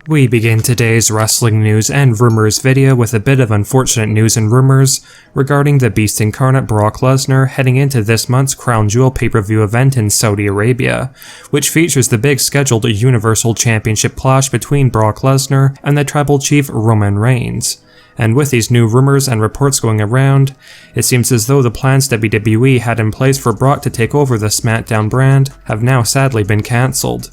We begin today's wrestling news and rumors video with a bit of unfortunate news and rumors regarding the Beast Incarnate Brock Lesnar heading into this month's Crown Jewel pay-per-view event in Saudi Arabia, which features the big scheduled Universal Championship clash between Brock Lesnar and the Tribal Chief Roman Reigns. And with these new rumors and reports going around, it seems as though the plans WWE had in place for Brock to take over the SmackDown brand have now sadly been cancelled.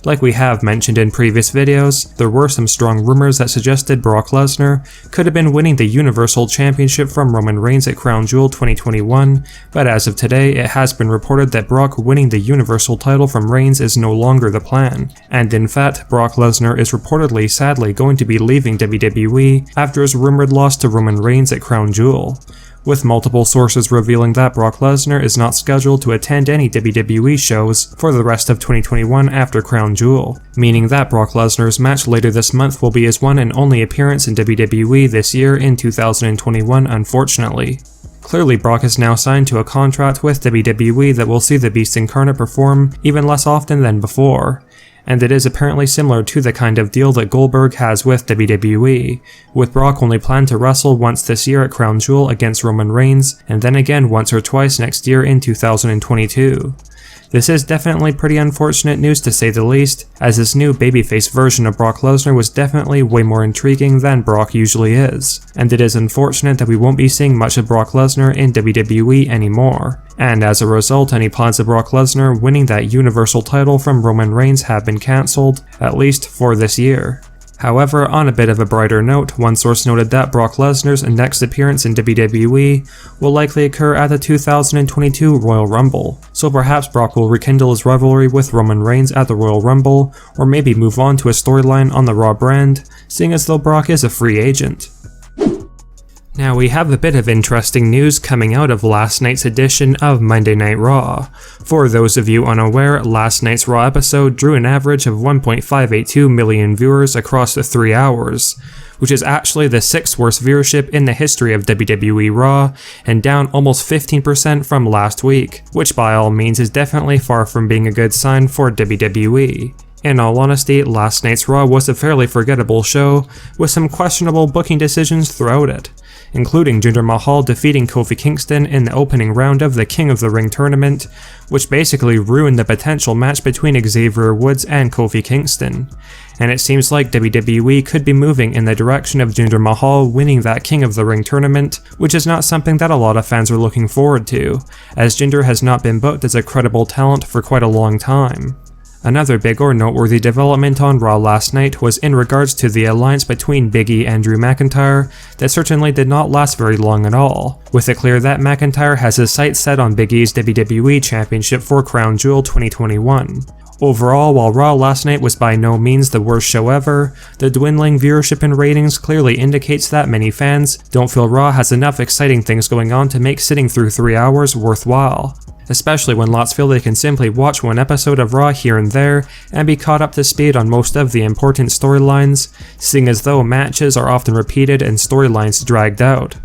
Like we have mentioned in previous videos, there were some strong rumors that suggested Brock Lesnar could have been winning the Universal Championship from Roman Reigns at Crown Jewel 2021, but as of today, it has been reported that Brock winning the Universal title from Reigns is no longer the plan, and in fact, Brock Lesnar is reportedly sadly going to be leaving WWE after his rumored loss to Roman Reigns at Crown Jewel, with multiple sources revealing that Brock Lesnar is not scheduled to attend any WWE shows for the rest of 2021 after Crown Jewel, meaning that Brock Lesnar's match later this month will be his one and only appearance in WWE this year in 2021, unfortunately. Clearly, Brock is now signed to a contract with WWE that will see the Beast Incarnate perform even less often than before, and it is apparently similar to the kind of deal that Goldberg has with WWE, with Brock only planned to wrestle once this year at Crown Jewel against Roman Reigns, and then again once or twice next year in 2022. This is definitely pretty unfortunate news to say the least, as this new babyface version of Brock Lesnar was definitely way more intriguing than Brock usually is, and it is unfortunate that we won't be seeing much of Brock Lesnar in WWE anymore. And as a result, any plans of Brock Lesnar winning that Universal title from Roman Reigns have been cancelled, at least for this year. However, on a bit of a brighter note, one source noted that Brock Lesnar's next appearance in WWE will likely occur at the 2022 Royal Rumble, so perhaps Brock will rekindle his rivalry with Roman Reigns at the Royal Rumble, or maybe move on to a storyline on the Raw brand, seeing as though Brock is a free agent. Now we have a bit of interesting news coming out of last night's edition of Monday Night Raw. For those of you unaware, last night's Raw episode drew an average of 1.582 million viewers across the 3 hours, which is actually the 6th worst viewership in the history of WWE Raw, and down almost 15% from last week, which by all means is definitely far from being a good sign for WWE. In all honesty, last night's Raw was a fairly forgettable show, with some questionable booking decisions throughout it, including Jinder Mahal defeating Kofi Kingston in the opening round of the King of the Ring tournament, which basically ruined the potential match between Xavier Woods and Kofi Kingston. And it seems like WWE could be moving in the direction of Jinder Mahal winning that King of the Ring tournament, which is not something that a lot of fans are looking forward to, as Jinder has not been booked as a credible talent for quite a long time. Another big or noteworthy development on Raw last night was in regards to the alliance between Big E and Drew McIntyre that certainly did not last very long at all, with it clear that McIntyre has his sights set on Big E's WWE Championship for Crown Jewel 2021. Overall, while Raw last night was by no means the worst show ever, the dwindling viewership and ratings clearly indicates that many fans don't feel Raw has enough exciting things going on to make sitting through 3 hours worthwhile, especially when lots feel they can simply watch one episode of Raw here and there and be caught up to speed on most of the important storylines, seeing as though matches are often repeated and storylines dragged out.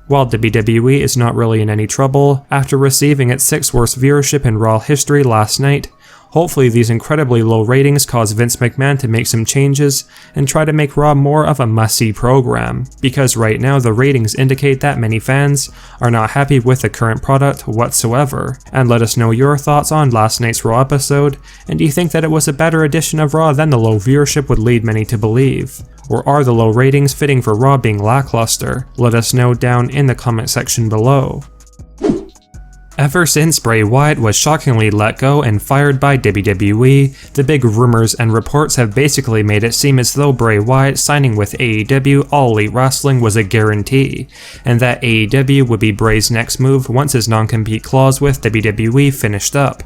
While WWE is not really in any trouble after receiving its 6th worst viewership in Raw history last night, hopefully these incredibly low ratings cause Vince McMahon to make some changes and try to make Raw more of a must-see program, because right now the ratings indicate that many fans are not happy with the current product whatsoever. And let us know your thoughts on last night's Raw episode, and do you think that it was a better edition of Raw than the low viewership would lead many to believe? Or are the low ratings fitting for Raw being lackluster? Let us know down in the comment section below. Ever since Bray Wyatt was shockingly let go and fired by WWE, the big rumors and reports have basically made it seem as though Bray Wyatt signing with AEW All Elite Wrestling was a guarantee, and that AEW would be Bray's next move once his non-compete clause with WWE finished up.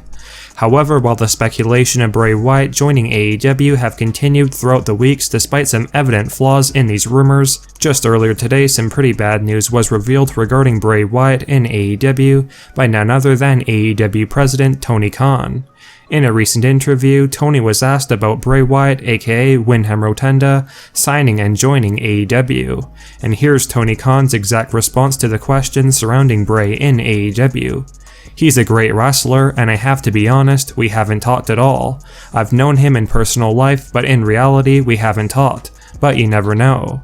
However, while the speculation of Bray Wyatt joining AEW have continued throughout the weeks despite some evident flaws in these rumors, just earlier today some pretty bad news was revealed regarding Bray Wyatt in AEW by none other than AEW president Tony Khan. In a recent interview, Tony was asked about Bray Wyatt, aka Wyndham Rotunda, signing and joining AEW, and here's Tony Khan's exact response to the question surrounding Bray in AEW. He's a great wrestler, and I have to be honest, we haven't talked at all. I've known him in personal life, but in reality we haven't talked, but you never know.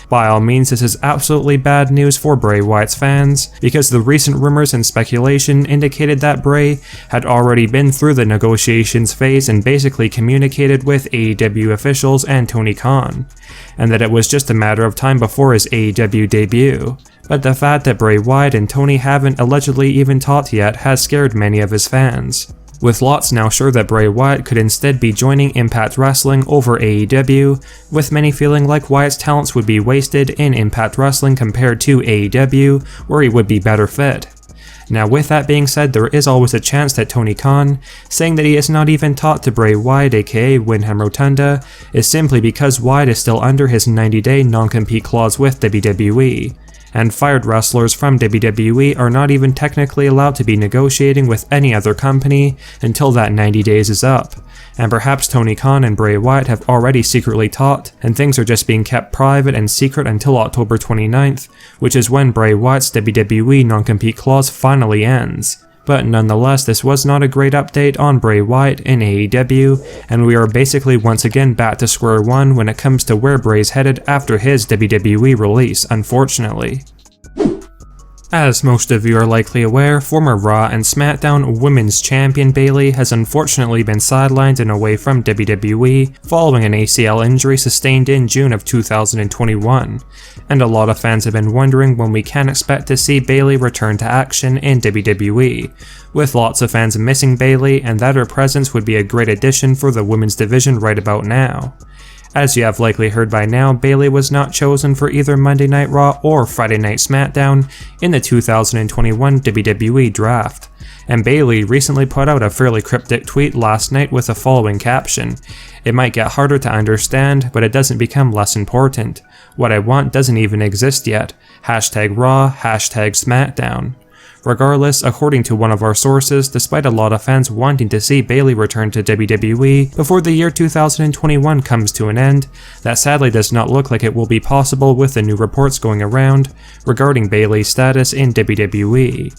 By all means, this is absolutely bad news for Bray Wyatt's fans, because the recent rumors and speculation indicated that Bray had already been through the negotiations phase and basically communicated with AEW officials and Tony Khan, and that it was just a matter of time before his AEW debut. But the fact that Bray Wyatt and Tony haven't allegedly even talked yet has scared many of his fans, with lots now sure that Bray Wyatt could instead be joining Impact Wrestling over AEW, with many feeling like Wyatt's talents would be wasted in Impact Wrestling compared to AEW, where he would be better fit. Now with that being said, there is always a chance that Tony Khan, saying that he has not even talked to Bray Wyatt aka Wyndham Rotunda, is simply because Wyatt is still under his 90-day non-compete clause with WWE. And fired wrestlers from WWE are not even technically allowed to be negotiating with any other company until that 90 days is up, and perhaps Tony Khan and Bray Wyatt have already secretly talked, and things are just being kept private and secret until October 29th, which is when Bray Wyatt's WWE non-compete clause finally ends. But nonetheless, this was not a great update on Bray Wyatt in AEW, and we are basically once again back to square one when it comes to where Bray's headed after his WWE release, unfortunately. As most of you are likely aware, former Raw and SmackDown Women's Champion Bayley has unfortunately been sidelined and away from WWE following an ACL injury sustained in June of 2021, and a lot of fans have been wondering when we can expect to see Bayley return to action in WWE, with lots of fans missing Bayley and that her presence would be a great addition for the women's division right about now. As you have likely heard by now, Bayley was not chosen for either Monday Night Raw or Friday Night SmackDown in the 2021 WWE Draft, and Bayley recently put out a fairly cryptic tweet last night with the following caption: "It might get harder to understand, but it doesn't become less important. What I want doesn't even exist yet. Hashtag Raw, hashtag SmackDown." Regardless, according to one of our sources, despite a lot of fans wanting to see Bayley return to WWE before the year 2021 comes to an end, that sadly does not look like it will be possible with the new reports going around regarding Bayley's status in WWE.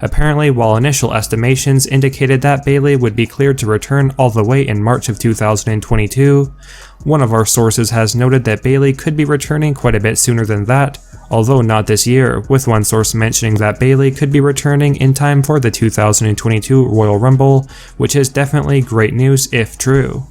Apparently, while initial estimations indicated that Bayley would be cleared to return all the way in March of 2022, one of our sources has noted that Bayley could be returning quite a bit sooner than that, although not this year, with one source mentioning that Bayley could be returning in time for the 2022 Royal Rumble, which is definitely great news if true.